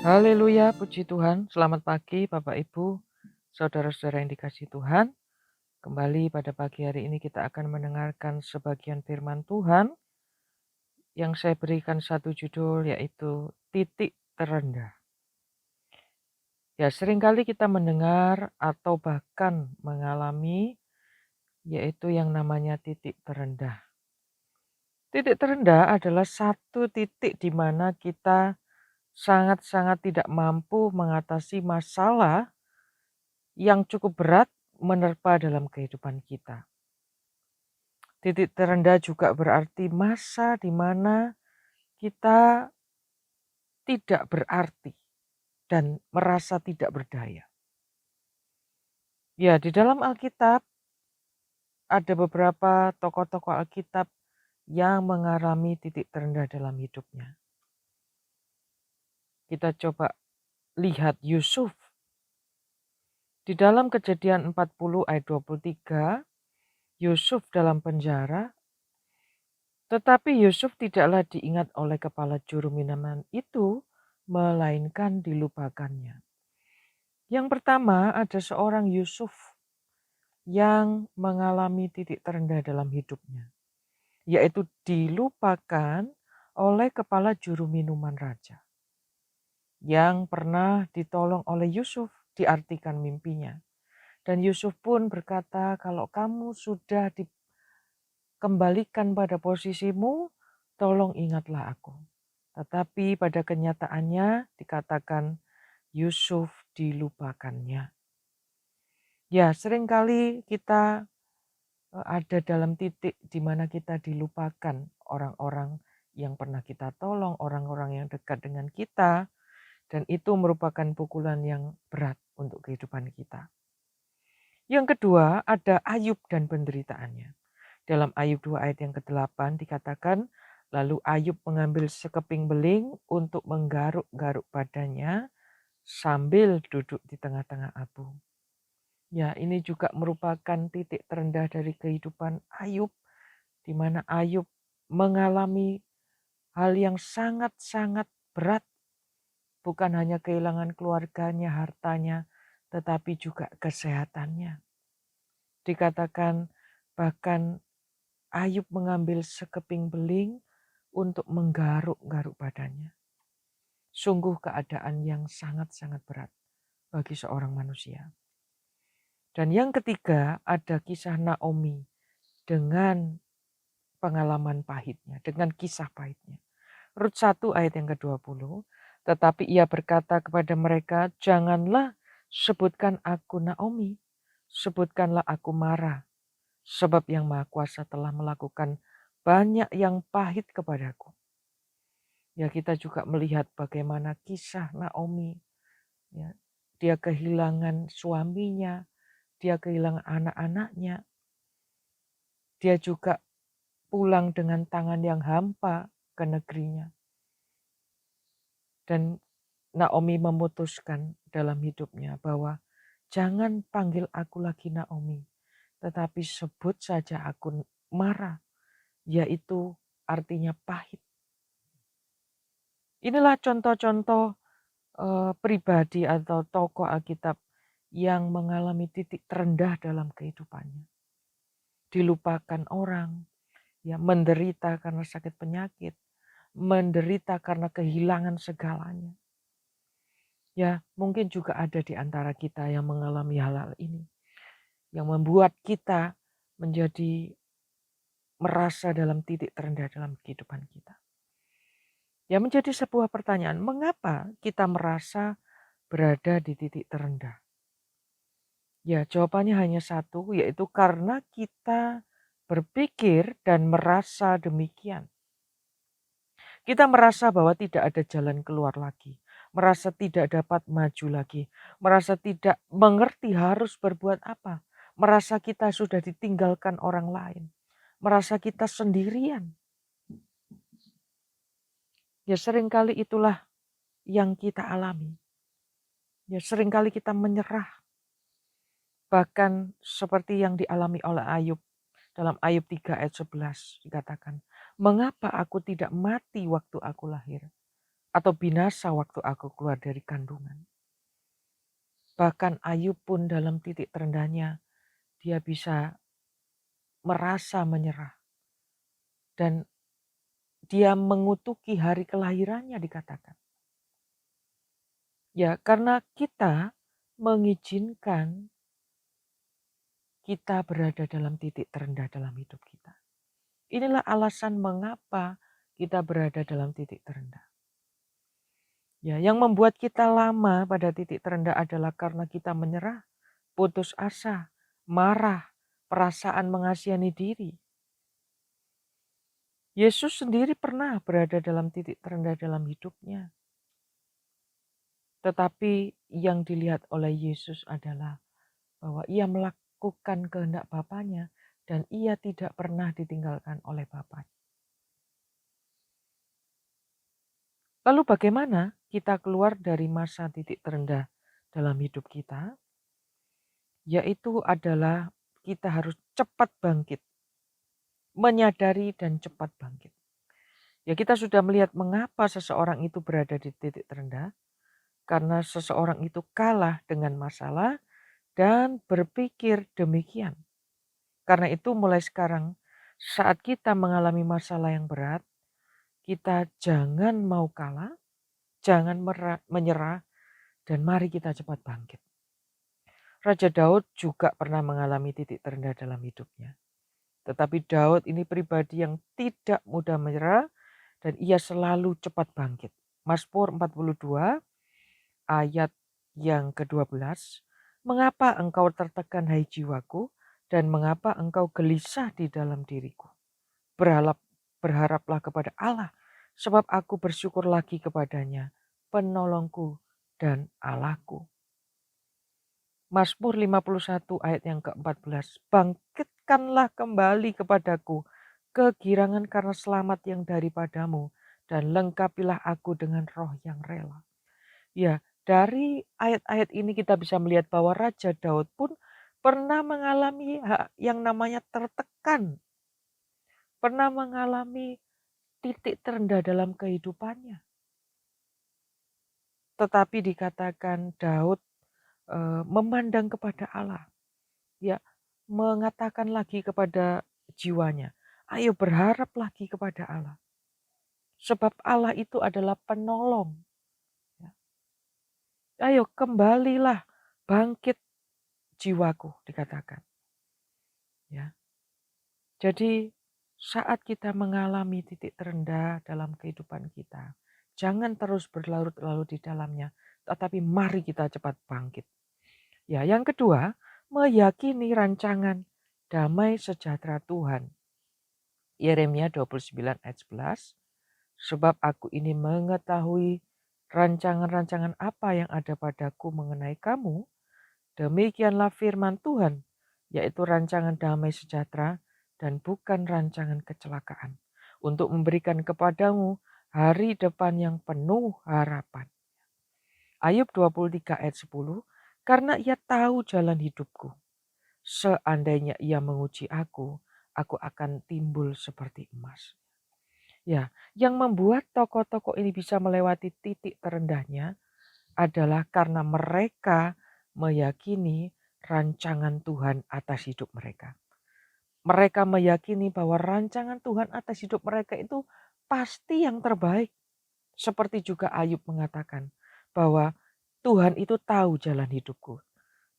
Haleluya, puji Tuhan. Selamat pagi Bapak Ibu, saudara-saudara yang dikasihi Tuhan. Kembali pada pagi hari ini kita akan mendengarkan sebagian firman Tuhan yang saya berikan satu judul yaitu titik terendah. Ya, seringkali kita mendengar atau bahkan mengalami yaitu yang namanya titik terendah. Titik terendah adalah satu titik di mana kita sangat-sangat tidak mampu mengatasi masalah yang cukup berat menerpa dalam kehidupan kita. Titik terendah juga berarti masa di mana kita tidak berarti dan merasa tidak berdaya. Ya, di dalam Alkitab ada beberapa tokoh-tokoh Alkitab yang mengalami titik terendah dalam hidupnya. Kita coba lihat Yusuf. Di dalam Kejadian 40 ayat 23, Yusuf dalam penjara. Tetapi Yusuf tidaklah diingat oleh kepala juru minuman itu, melainkan dilupakannya. Yang pertama ada seorang Yusuf yang mengalami titik terendah dalam hidupnya, yaitu dilupakan oleh kepala juru minuman raja. Yang pernah ditolong oleh Yusuf, diartikan mimpinya. Dan Yusuf pun berkata, kalau kamu sudah dikembalikan pada posisimu, tolong ingatlah aku. Tetapi pada kenyataannya dikatakan Yusuf dilupakannya. Ya, seringkali kita ada dalam titik di mana kita dilupakan orang-orang yang pernah kita tolong, orang-orang yang dekat dengan kita, dan itu merupakan pukulan yang berat untuk kehidupan kita. Yang kedua, ada Ayub dan penderitaannya. Dalam Ayub 2 ayat yang ke-8 dikatakan, lalu Ayub mengambil sekeping beling untuk menggaruk-garuk badannya sambil duduk di tengah-tengah abu. Ya, ini juga merupakan titik terendah dari kehidupan Ayub, di mana Ayub mengalami hal yang sangat-sangat berat. Bukan hanya kehilangan keluarganya, hartanya, tetapi juga kesehatannya. Dikatakan bahkan Ayub mengambil sekeping beling untuk menggaruk-garuk badannya. Sungguh keadaan yang sangat-sangat berat bagi seorang manusia. Dan yang ketiga ada kisah Naomi dengan pengalaman pahitnya, dengan kisah pahitnya. Rut 1 ayat yang ke-20, tetapi ia berkata kepada mereka, janganlah sebutkan aku Naomi, sebutkanlah aku Mara, sebab yang Maha Kuasa telah melakukan banyak yang pahit kepadaku. Ya, kita juga melihat bagaimana kisah Naomi. Ya, dia kehilangan suaminya, dia kehilangan anak-anaknya. Dia juga pulang dengan tangan yang hampa ke negerinya. Dan Naomi memutuskan dalam hidupnya bahwa jangan panggil aku lagi Naomi, tetapi sebut saja aku Mara, yaitu artinya pahit. Inilah contoh-contoh pribadi atau tokoh Alkitab yang mengalami titik terendah dalam kehidupannya. Dilupakan orang, ya menderita karena sakit penyakit, menderita karena kehilangan segalanya. Ya, mungkin juga ada di antara kita yang mengalami hal-hal ini, yang membuat kita menjadi merasa dalam titik terendah dalam kehidupan kita. Ya, menjadi sebuah pertanyaan, mengapa kita merasa berada di titik terendah? Ya, jawabannya hanya satu, yaitu karena kita berpikir dan merasa demikian. Kita merasa bahwa tidak ada jalan keluar lagi, merasa tidak dapat maju lagi, merasa tidak mengerti harus berbuat apa, merasa kita sudah ditinggalkan orang lain, merasa kita sendirian. Ya, seringkali itulah yang kita alami. Ya, seringkali kita menyerah. Bahkan seperti yang dialami oleh Ayub. Dalam Ayub 3 ayat 11 dikatakan, mengapa aku tidak mati waktu aku lahir? atau binasa waktu aku keluar dari kandungan. Bahkan Ayub pun dalam titik terendahnya, dia bisa merasa menyerah. Dan dia mengutuki hari kelahirannya dikatakan. Ya, karena kita mengizinkan kita berada dalam titik terendah dalam hidup kita. Inilah alasan mengapa kita berada dalam titik terendah. Ya, yang membuat kita lama pada titik terendah adalah karena kita menyerah, putus asa, marah, perasaan mengasihani diri. Yesus sendiri pernah berada dalam titik terendah dalam hidupnya. Tetapi yang dilihat oleh Yesus adalah bahwa ia melakukan kehendak Bapanya dan ia tidak pernah ditinggalkan oleh Bapa. Lalu bagaimana kita keluar dari masa titik terendah dalam hidup kita? Yaitu adalah kita harus cepat bangkit, menyadari dan cepat bangkit. Ya, kita sudah melihat mengapa seseorang itu berada di titik terendah, karena seseorang itu kalah dengan masalah dan berpikir demikian. Karena itu mulai sekarang saat kita mengalami masalah yang berat, kita jangan mau kalah, jangan menyerah, dan mari kita cepat bangkit. Raja Daud juga pernah mengalami titik terendah dalam hidupnya. Tetapi Daud ini pribadi yang tidak mudah menyerah dan ia selalu cepat bangkit. Mazmur 42 ayat yang ke-12. Mengapa engkau tertekan hai jiwaku dan mengapa engkau gelisah di dalam diriku? Berharaplah kepada Allah sebab aku bersyukur lagi kepadanya, penolongku dan Allahku. Mazmur 51 ayat yang ke-14. Bangkitkanlah kembali kepadaku kegirangan karena selamat yang daripadamu dan lengkapilah aku dengan roh yang rela. Ya, dari ayat-ayat ini kita bisa melihat bahwa Raja Daud pun pernah mengalami yang namanya tertekan. Pernah mengalami titik terendah dalam kehidupannya. Tetapi dikatakan Daud memandang kepada Allah. Ya, mengatakan lagi kepada jiwanya, ayo berharap lagi kepada Allah. Sebab Allah itu adalah penolong. Ya. Ayo kembalilah, bangkit jiwaku dikatakan. Ya. Jadi saat kita mengalami titik terendah dalam kehidupan kita, jangan terus berlarut-larut di dalamnya, tetapi mari kita cepat bangkit. Ya, yang kedua, meyakini rancangan damai sejahtera Tuhan. Yeremia 29 ayat 11. Sebab aku ini mengetahui rancangan-rancangan apa yang ada padaku mengenai kamu. Demikianlah firman Tuhan, yaitu rancangan damai sejahtera dan bukan rancangan kecelakaan. Untuk memberikan kepadamu hari depan yang penuh harapan. Ayub 23 ayat 10. Karena ia tahu jalan hidupku. Seandainya ia menguji aku akan timbul seperti emas. Ya, yang membuat tokoh-tokoh ini bisa melewati titik terendahnya adalah karena mereka meyakini rancangan Tuhan atas hidup mereka. Mereka meyakini bahwa rancangan Tuhan atas hidup mereka itu pasti yang terbaik. Seperti juga Ayub mengatakan bahwa Tuhan itu tahu jalan hidupku.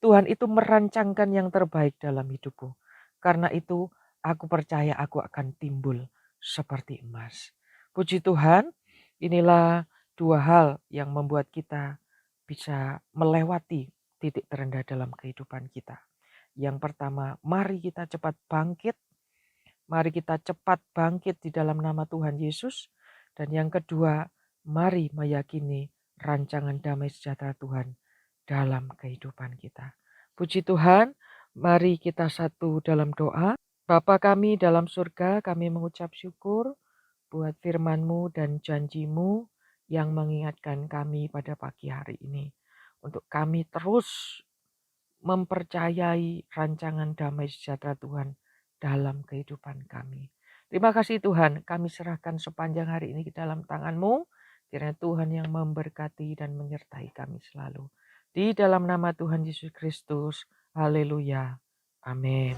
Tuhan itu merancangkan yang terbaik dalam hidupku. Karena itu aku percaya aku akan timbul seperti emas. Puji Tuhan, inilah dua hal yang membuat kita bisa melewati titik terendah dalam kehidupan kita. Yang pertama, mari kita cepat bangkit. Mari kita cepat bangkit di dalam nama Tuhan Yesus. Dan yang kedua, mari meyakini rancangan damai sejahtera Tuhan dalam kehidupan kita. Puji Tuhan, mari kita satu dalam doa. Bapa kami dalam surga, kami mengucap syukur buat firman-Mu dan janji-Mu yang mengingatkan kami pada pagi hari ini. Untuk kami terus mempercayai rancangan damai sejahtera Tuhan dalam kehidupan kami. Terima kasih Tuhan, kami serahkan sepanjang hari ini ke dalam tangan-Mu. Kiranya Tuhan yang memberkati dan menyertai kami selalu. Di dalam nama Tuhan Yesus Kristus. Haleluya. Amin.